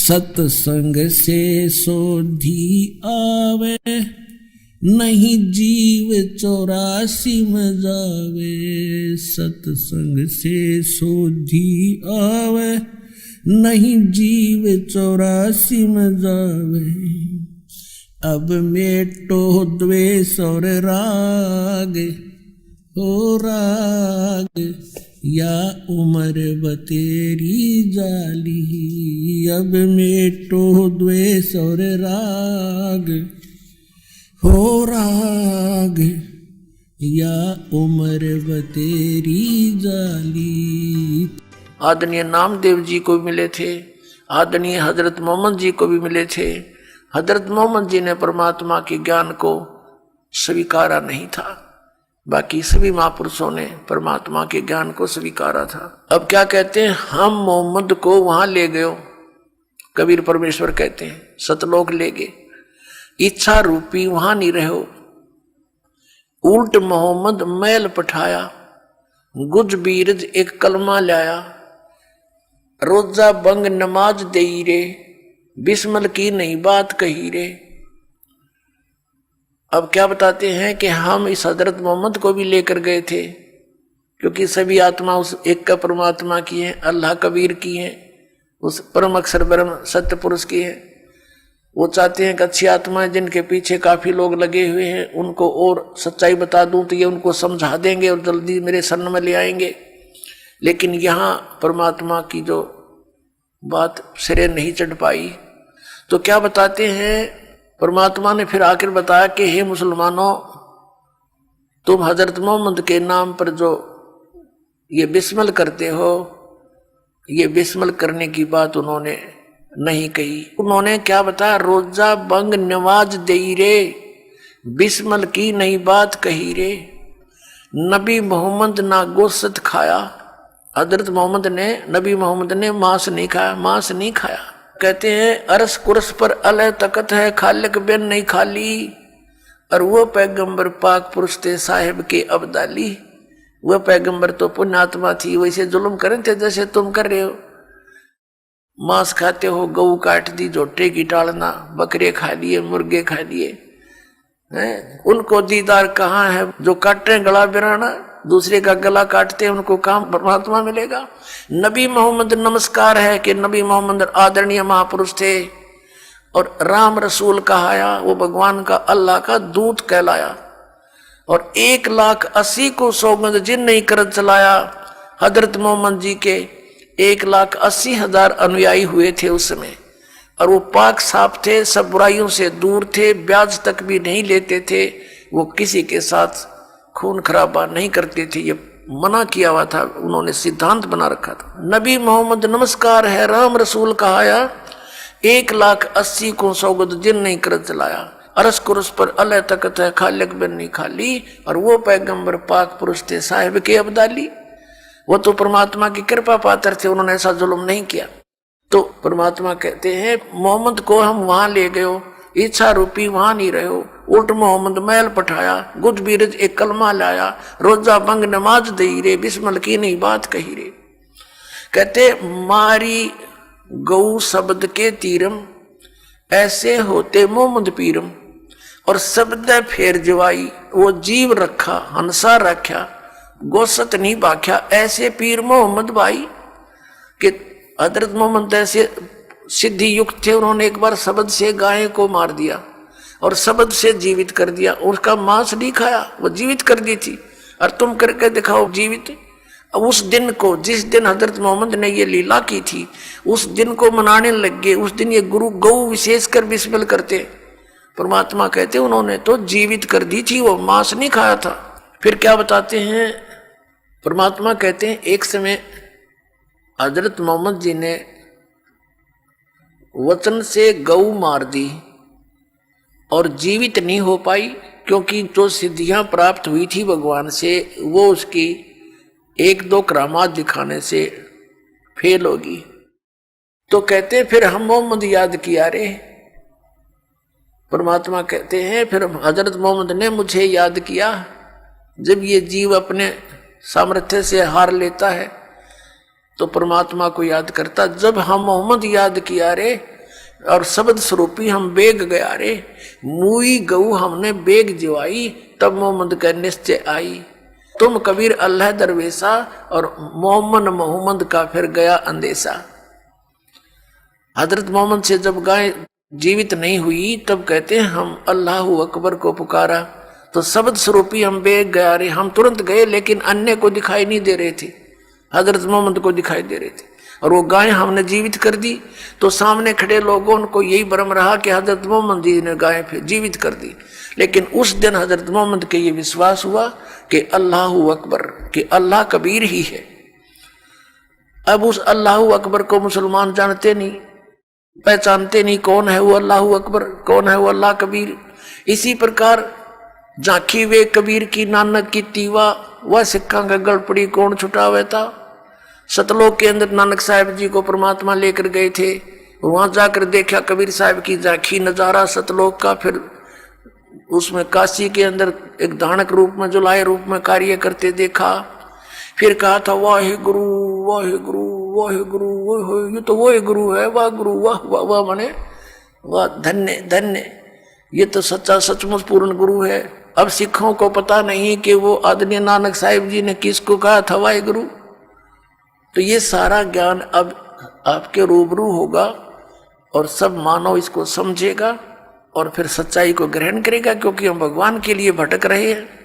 सत्संग से सोधी आवे, नहीं जीव 84 में जावे। सत्संग से सोधी आवे, नहीं जीव 84 में जावे। अब मेटो द्वेष और राग, हो राग या उम्र बतेरी जाली। अब मेटो द्वेष और राग, हो राग या उम्र बतेरी जाली। आदरणीय नामदेव जी को भी मिले थे, आदरणीय हजरत मोहम्मद जी को भी मिले थे। हजरत मोहम्मद जी ने परमात्मा के ज्ञान को स्वीकारा नहीं था, बाकी सभी महापुरुषों ने परमात्मा के ज्ञान को स्वीकारा था। अब क्या कहते हैं, हम मोहम्मद को वहां ले गए, कबीर परमेश्वर कहते हैं सतलोक ले गए। इच्छा रूपी वहां नहीं रहो, उल्ट मोहम्मद मैल पठाया। गुज बीरज एक कलमा लाया, रोजा बंग नमाज देई रे, बिस्मल की नई बात कही रे। अब क्या बताते हैं कि हम इस हजरत मोहम्मद को भी लेकर गए थे, क्योंकि सभी आत्मा उस एक का परमात्मा की है, अल्लाह कबीर की है, उस परम अक्षर ब्रह्म सत्य पुरुष की है। वो चाहते हैं कि अच्छी आत्माएं जिनके पीछे काफी लोग लगे हुए हैं उनको और सच्चाई बता दूं तो ये उनको समझा देंगे और जल्दी मेरे शरण में ले आएंगे। लेकिन यहाँ परमात्मा की जो बात सिरे नहीं चढ़ पाई, तो क्या बताते हैं, परमात्मा ने फिर आकर बताया कि हे मुसलमानों, तुम हजरत मोहम्मद के नाम पर जो ये बिस्मिल करते हो, ये बिस्मिल करने की बात उन्होंने नहीं कही। उन्होंने क्या बताया, रोजा बंग नमाज देई रे, बिस्मिल की नई बात कही रे। नबी मोहम्मद ना गोश्त खाया, हजरत मोहम्मद ने, नबी मोहम्मद ने मांस नहीं खाया, मांस नहीं खाया। कहते हैं अरस कुरस पर अलह तकत है, खालिक बिन नहीं खाली। और वो पैगंबर पाक पुरुष थे साहिब के अब्दाली। वह पैगंबर तो पुण्यात्मा थी, वैसे जुल्म करे थे जैसे तुम कर रहे हो। मांस खाते हो, गऊ काट दी, जोटे की टालना, बकरे खा लिए, मुर्गे खा लिए हैं। उनको दीदार कहाँ है, जो काटे गला बिराना, दूसरे का गला काटते हैं, उनको काम परमात्मा मिलेगा। नबी मोहम्मद नमस्कार है कि नबी मोहम्मद आदरणीय महापुरुष थे और राम रसूल कहाया, वो भगवान का अल्लाह का दूत कहलाया। और 1,80,000 को सौगंध जिन नहीं कर चलाया। हजरत मोहम्मद जी के 1,80,000 अनुयायी हुए थे उस समय, और वो पाक साफ थे, सब बुराइयों से दूर थे, ब्याज तक भी नहीं लेते थे, वो किसी के साथ खून खराबा नहीं करते थे, ये मना किया हुआ था, उन्होंने सिद्धांत बना रखा था। नबी मोहम्मद नमस्कार है, राम रसूल कहाया, 1,80,000 को सौगंध जिन नहीं कर चलाया। अरस कुरस पर अलह तकत है, खालिक बिन नहीं खाली। और वो पैगंबर पाक पुरुष थे साहिब के अब्दाली, वो तो परमात्मा की कृपा पात्र थे, उन्होंने ऐसा जुल्म नहीं किया। तो परमात्मा कहते हैं मोहम्मद को हम वहां ले गए, इच्छा रूपी वहां नहीं रहो, उल्ट मोहम्मद मैल पठाया। गुज बीरज एक कलमा लाया, रोजा बंग नमाज दई रे, बिस्मल की नहीं बात कही रे। कहते मारी गौ शब्द के तीरम, ऐसे होते मोहम्मद पीरम। और शब्द फेर जवाई, वो जीव रखा हंसा रखा, गोसत नहीं बाख्या, ऐसे पीर मोहम्मद भाई। कि हजरत मोहम्मद ऐसे सिद्धि युक्त थे, उन्होंने एक बार शब्द से गाय को मार दिया और शब्द से जीवित कर दिया, उसका मांस नहीं खाया, वो जीवित कर दी थी। और तुम करके दिखाओ जीवित। उस दिन को, जिस दिन हजरत मोहम्मद ने ये लीला की थी, उस दिन को मनाने लग गए। उस दिन ये गुरु गौ विशेष कर बिस्मिल करते। परमात्मा कहते उन्होंने तो जीवित कर दी थी, वो मांस नहीं खाया था। फिर क्या बताते हैं, परमात्मा कहते हैं एक समय हजरत मोहम्मद जी ने वचन से गौ मार दी और जीवित नहीं हो पाई, क्योंकि जो सिद्धियां प्राप्त हुई थी भगवान से, वो उसकी 1-2 करामात दिखाने से फेल होगी। तो कहते फिर हम मोहम्मद याद किया रे। परमात्मा कहते हैं फिर हजरत मोहम्मद ने मुझे याद किया। जब ये जीव अपने सामर्थ्य से हार लेता है तो परमात्मा को याद करता। जब हम मोहम्मद याद किया रे और शब्द स्वरूपी हम बेग गया रे, मुई गऊ हमने बेग जिवाई, तब मोहम्मद का निश्चय आई। तुम कबीर अल्लाह दरवेशा, और मोहम्मद का फिर गया अंदेशा। हजरत मोहम्मद से जब गाय जीवित नहीं हुई तब कहते हैं हम अल्लाह अकबर को पुकारा, तो शब्द स्वरूपी हम बेग गया रे, हम तुरंत गए लेकिन अन्य को दिखाई नहीं दे रहे थे, हजरत मोहम्मद को दिखाई दे रहे थे। और वो गाय हमने जीवित कर दी, तो सामने खड़े लोगों को यही भ्रम रहा कि हजरत मोहम्मद जी ने गाय फिर जीवित कर दी। लेकिन उस दिन हजरत मोहम्मद के ये विश्वास हुआ कि अल्लाह अकबर, कि अल्लाह कबीर ही है। अब उस अल्लाह अकबर को मुसलमान जानते नहीं, पहचानते नहीं, कौन है वो अल्लाह अकबर, कौन है वो अल्लाह कबीर। इसी प्रकार झांकी वे कबीर की नानक की तीवा, वह सिक्का का गड़पड़ी कौन छुटावे था। सतलोक के अंदर नानक साहब जी को परमात्मा लेकर गए थे, वहां जाकर देखा कबीर साहब की झांकी नजारा सतलोक का। फिर उसमें काशी के अंदर एक दानक रूप में, जुलाए रूप में कार्य करते देखा। फिर कहा था वाहे गुरु वाहे गुरु वाहे गुरु, वो ये तो वो गुरु है, वाह गुरु वाह वाह वाह, माने वाह धन्य धन्य, ये तो सच्चा सचमुच पूर्ण गुरु है। अब सिखों को पता नहीं कि वो आदरणीय नानक साहिब जी ने किसको कहा था वाहे गुरु। तो ये सारा ज्ञान अब आपके रूबरू होगा और सब मानव इसको समझेगा और फिर सच्चाई को ग्रहण करेगा, क्योंकि हम भगवान के लिए भटक रहे हैं।